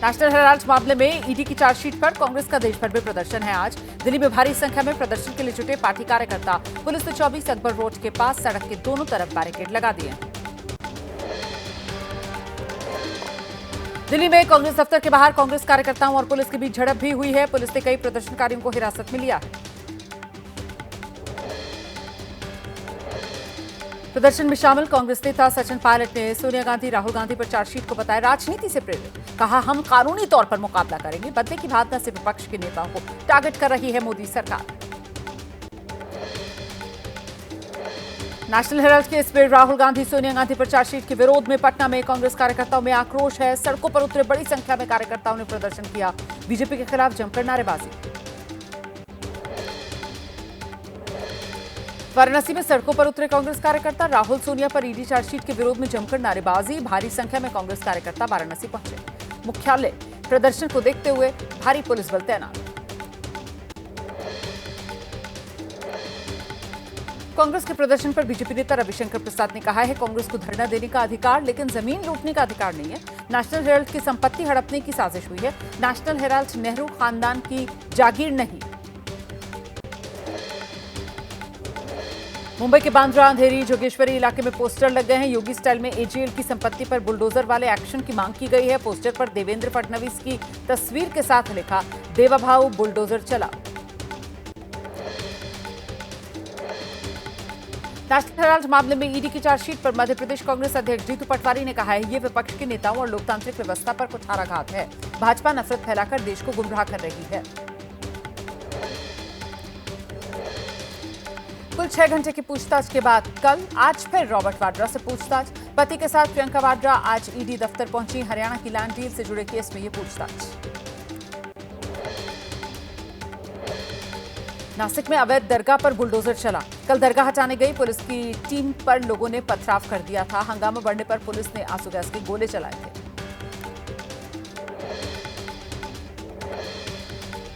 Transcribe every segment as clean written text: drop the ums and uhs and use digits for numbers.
National Herald मामले में ED की चार्जशीट पर कांग्रेस का देश भर में प्रदर्शन है। आज दिल्ली में भारी संख्या में प्रदर्शन के लिए जुटे पार्टी कार्यकर्ता। पुलिस ने 24 अकबर रोड के पास सड़क के दोनों तरफ बैरिकेड लगा दिए। दिल्ली में कांग्रेस दफ्तर के बाहर कांग्रेस कार्यकर्ताओं और पुलिस के बीच झड़प भी हुई है। पुलिस ने कई प्रदर्शनकारियों को हिरासत में लिया। प्रदर्शन में शामिल कांग्रेस नेता सचिन पायलट ने सोनिया गांधी, राहुल गांधी पर चार्जशीट को बताया राजनीति से प्रेरित। कहा, हम कानूनी तौर पर मुकाबला करेंगे। बदले की भावना से विपक्ष के नेताओं को टारगेट कर रही है मोदी सरकार। नेशनल हेराल्ड केस में राहुल गांधी, सोनिया गांधी पर चार्जशीट के विरोध में पटना में कांग्रेस कार्यकर्ताओं में आक्रोश है। सड़कों पर उतरे बड़ी संख्या में कार्यकर्ताओं ने प्रदर्शन किया। बीजेपी के खिलाफ जमकर नारेबाजी। वाराणसी में सड़कों पर उतरे कांग्रेस कार्यकर्ता। राहुल, सोनिया पर ईडी चार्जशीट के विरोध में जमकर नारेबाजी। भारी संख्या में कांग्रेस कार्यकर्ता वाराणसी पहुंचे। मुख्यालय प्रदर्शन को देखते हुए भारी पुलिस बल तैनात। कांग्रेस के प्रदर्शन पर बीजेपी नेता रविशंकर प्रसाद ने कहा है, कांग्रेस को धरना देने का अधिकार, लेकिन जमीन लूटने का अधिकार नहीं है। नेशनल हेराल्ड की संपत्ति हड़पने की साजिश हुई है। नेशनल हेराल्ड नेहरू खानदान की जागीर नहीं। मुंबई के बांद्रा, अंधेरी, जोगेश्वरी इलाके में पोस्टर लग गए हैं। योगी स्टाइल में एजीएल की संपत्ति पर बुलडोजर वाले एक्शन की मांग की गई है। पोस्टर पर देवेंद्र फडणवीस की तस्वीर के साथ लिखा, देवाभाऊ बुलडोजर चला। नेशनल हेराल्ड मामले में ईडी की चार्जशीट पर मध्य प्रदेश कांग्रेस अध्यक्ष जीतू पटवारी ने कहा है, ये विपक्ष के नेताओं और लोकतांत्रिक व्यवस्था पर कुठाराघात है। भाजपा नफरत फैलाकर देश को गुमराह कर रही है। कुल 6 घंटे की पूछताछ के बाद आज फिर रॉबर्ट वाड्रा से पूछताछ। पति के साथ प्रियंका वाड्रा आज ईडी दफ्तर पहुंची। हरियाणा की लैंड डील से जुड़े केस में ये पूछताछ। नासिक में अवैध दरगाह पर बुलडोजर चला। कल दरगाह हटाने गई पुलिस की टीम पर लोगों ने पथराव कर दिया था। हंगामा बढ़ने पर पुलिस ने आंसू गैस के गोले चलाए थे।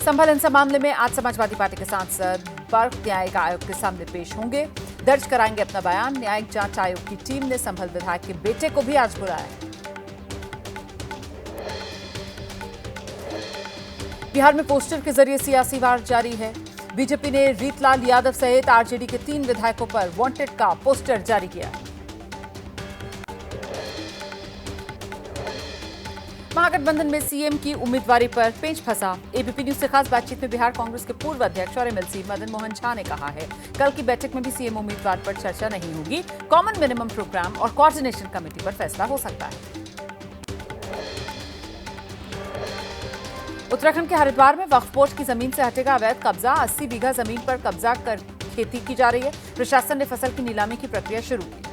संभल हिंसा मामले में आज समाजवादी पार्टी के सांसद वर्ग न्यायिक आयोग के सामने पेश होंगे। दर्ज कराएंगे अपना बयान। न्यायिक जांच आयोग की टीम ने संभल विधायक के बेटे को भी आज बुलाया। बिहार में पोस्टर के जरिए सियासी वार जारी है। बीजेपी ने रीतलाल यादव सहित आरजेडी के 3 विधायकों पर वांटेड का पोस्टर जारी किया। महागठबंधन में सीएम की उम्मीदवारी पर पेंच फंसा। एबीपी न्यूज से खास बातचीत में बिहार कांग्रेस के पूर्व अध्यक्ष और एमएलसी मदन मोहन झा ने कहा है, कल की बैठक में भी सीएम उम्मीदवार पर चर्चा नहीं होगी। कॉमन मिनिमम प्रोग्राम और कोऑर्डिनेशन कमेटी पर फैसला हो सकता है। उत्तराखंड के हरिद्वार में वक्फ बोर्ड की जमीन से हटेगा अवैध कब्जा। 80 बीघा जमीन पर कब्जा कर खेती की जा रही है। प्रशासन ने फसल की नीलामी की प्रक्रिया शुरू की।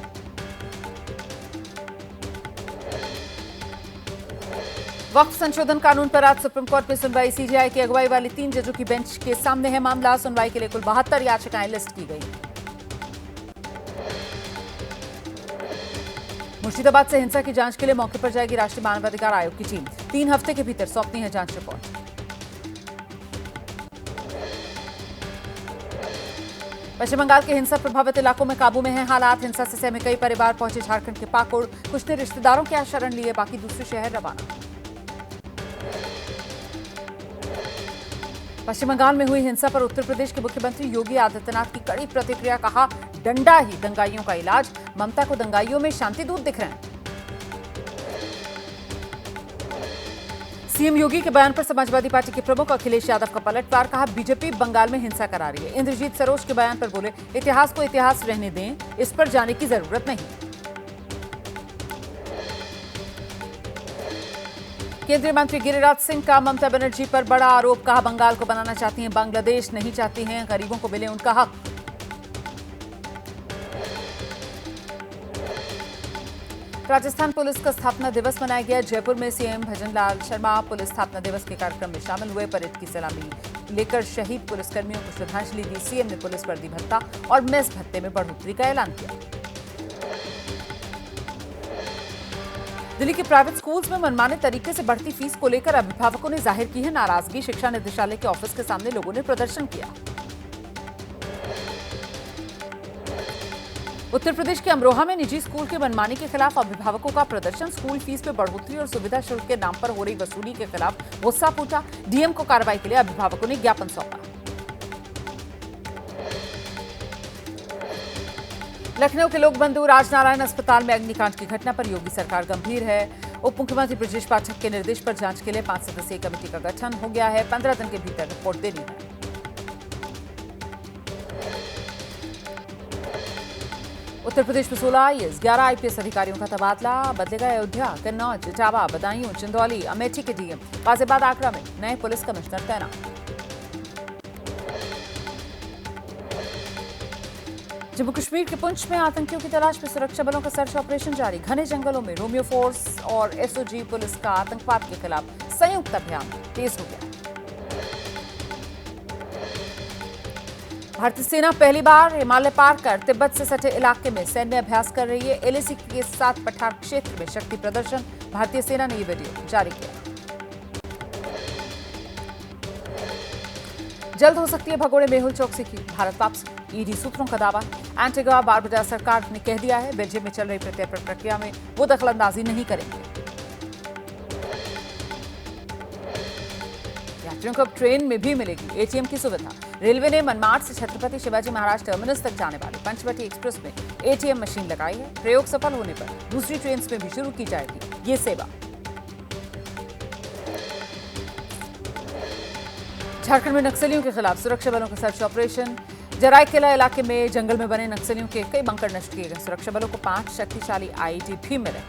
वक्फ संशोधन कानून पर आज सुप्रीम कोर्ट में सुनवाई। सीजेआई की अगुवाई वाली 3 जजों की बेंच के सामने है मामला। सुनवाई के लिए कुल 72 याचिकाएं लिस्ट की गई। मुर्शिदाबाद से हिंसा की जांच के लिए मौके पर जाएगी राष्ट्रीय मानवाधिकार आयोग की टीम। 3 हफ्ते के भीतर सौंपनी है जांच रिपोर्ट। पश्चिम बंगाल के हिंसा प्रभावित इलाकों में काबू में है हालात। हिंसा से सहमे कई परिवार पहुंचे झारखंड के पाकुड़। कुछ ने रिश्तेदारों के यहाँ शरण लिए, बाकी दूसरे शहर रवाना। पश्चिम बंगाल में हुई हिंसा पर उत्तर प्रदेश के मुख्यमंत्री योगी आदित्यनाथ की कड़ी प्रतिक्रिया। कहा, डंडा ही दंगाइयों का इलाज। ममता को दंगाइयों में शांति दूत दिख रहे हैं। सीएम योगी के बयान पर समाजवादी पार्टी के प्रमुख अखिलेश यादव का पलटवार। कहा, बीजेपी बंगाल में हिंसा करा रही है। इंद्रजीत सरोज के बयान पर बोले, इतिहास को इतिहास रहने दें, इस पर जाने की जरूरत नहीं। केंद्रीय मंत्री गिरिराज सिंह का ममता बनर्जी पर बड़ा आरोप। कहा, बंगाल को बनाना चाहती हैं बांग्लादेश, नहीं चाहती हैं गरीबों को मिले उनका हक। राजस्थान पुलिस का स्थापना दिवस मनाया गया। जयपुर में सीएम भजनलाल शर्मा पुलिस स्थापना दिवस के कार्यक्रम में शामिल हुए। परेड की सलामी लेकर शहीद पुलिसकर्मियों को श्रद्धांजलि दी। सीएम ने पुलिस वर्दी भत्ता और मेस भत्ते में बढ़ोतरी का ऐलान किया। दिल्ली के प्राइवेट स्कूल्स में मनमाने तरीके से बढ़ती फीस को लेकर अभिभावकों ने जाहिर की है नाराजगी। शिक्षा निदेशालय के ऑफिस के सामने लोगों ने प्रदर्शन किया। उत्तर प्रदेश के अमरोहा में निजी स्कूल की मनमानी के खिलाफ अभिभावकों का प्रदर्शन। स्कूल फीस में बढ़ोतरी और सुविधा शुल्क के नाम पर हो रही वसूली के खिलाफ गुस्सा फूटा। डीएम को कार्रवाई के लिए अभिभावकों ने ज्ञापन सौंपा। लखनऊ के लोक बंधु राजनारायण अस्पताल में अग्निकांड की घटना पर योगी सरकार गंभीर है। उप मुख्यमंत्री ब्रजेश पाठक के निर्देश पर जांच के लिए 5 सदस्यीय कमेटी का गठन हो गया है। 15 दिन के भीतर रिपोर्ट देनी है। उत्तर प्रदेश में 16 आईएएस 11 आईपीएस अधिकारियों का तबादला। बदलेगा अयोध्या, कन्नौज, इटावा, बदायूं, चंदौली, अमेठी के डीएम। गाजियाबाद, आगरा में नए पुलिस कमिश्नर तैनात। जम्मू कश्मीर के पुंछ में आतंकियों की तलाश में सुरक्षा बलों का सर्च ऑपरेशन जारी। घने जंगलों में रोमियो फोर्स और एसओजी पुलिस का आतंकवाद के खिलाफ संयुक्त अभियान तेज हो गया। भारतीय सेना पहली बार हिमालय पार कर तिब्बत से सटे इलाके में सैन्य अभ्यास कर रही है। एलएसी के साथ पठार क्षेत्र में शक्ति प्रदर्शन। भारतीय सेना ने ये वीडियो जारी किया। जल्द हो सकती है भगोड़े मेहुल चौकसी की भारत वापसी। ईडी सूत्रों का दावा है। एंटीगा बारबुडा सरकार ने कह दिया है बेल्जियम में चल रही प्रत्यर्पण प्रक्रिया में वो दखलंदाजी नहीं करेंगे। यात्रियों को अब ट्रेन में भी मिलेगी एटीएम की सुविधा। रेलवे ने मनमाड़ से छत्रपति शिवाजी महाराज टर्मिनस तक जाने वाली पंचवटी एक्सप्रेस में एटीएम मशीन लगाई है। प्रयोग सफल होने पर दूसरी ट्रेन में भी शुरू की जाएगी ये सेवा। झारखंड में नक्सलियों के खिलाफ सुरक्षा बलों का सर्च ऑपरेशन। जराईकेला इलाके में जंगल में बने नक्सलियों के कई बंकर नष्ट किए गए। सुरक्षा बलों को 5 शक्तिशाली आईईडी भी मिले।